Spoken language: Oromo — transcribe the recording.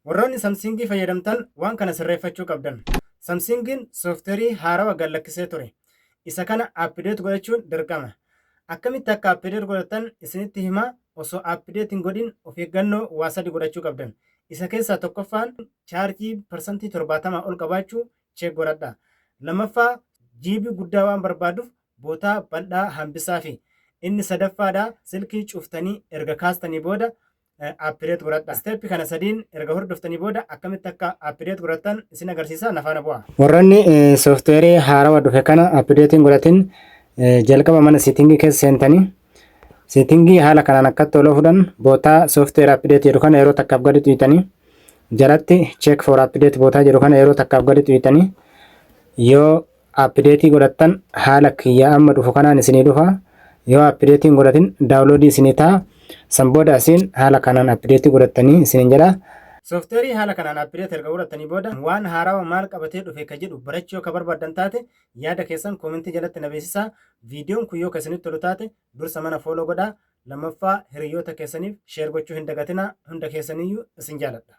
Warroonni Samsungii fayyadamtan waan kana sirreeffachuu qabdan. Samsungiin sooftiweerii haarawaa gad lakkisee ture. Isa kana appideet godhachuun dirqama. Akkamitti akka appideet godhatan isinitti himaa. Osoo appideet hin godhin of eeggannoo waa sadi godhachuu qabdan. Isa keessaa tokkoffaan chaarjii parsantii 70 ol qabaachuu cheek godhadha. Lammaffaa jiibii guddaa waan barbaaduuf bootaa bal'aa hambisaa fi inni sadaffaadha silkii cuuftanii erga kaastanii booda appideet godhadha. Steeppi kana sadiin erga hordoftanii booda akkamitti akka appideet godhatan isin agarsiisa nafaana bu'a. Warroonni sooftiweerii haarawaa dhufe kana appideetiin godhatin jalqaba mana siitingii keessa seentanii siitingii haala kanaan akkatti oloo fudhan bootaa sooftiweer appideet jedhu kana yeroo takkaaf gadi xuyitanii jalatti cheek for appideet bootaa jedhu kana yeroo takkaaf gadi xuyitanii yoo appideetii godhattan haala kiyya amma dhufu kanaan isinii dhufa. Yoo appideetiin godhatin daawunloodii isinii ta'a. San booda isin haala kanaan appideetii godhattanii isiniin jedha. Sooftiweerii haala kanaan appideet erga godhattanii booda waan haarawaa maal qabatee dhufe ka jedhu barachuu yoo ka barbaadan taate yaada keessan koomentii jalatti na beeksisaa. Viidiyoon kun yoo isinitti tolu taate dursa mana fooloo godhaa. Lammaffaa hiriyoota keessaniif sheer gochuu hin dagatinaa. Hunda keessaniyyuu isin jaaladha.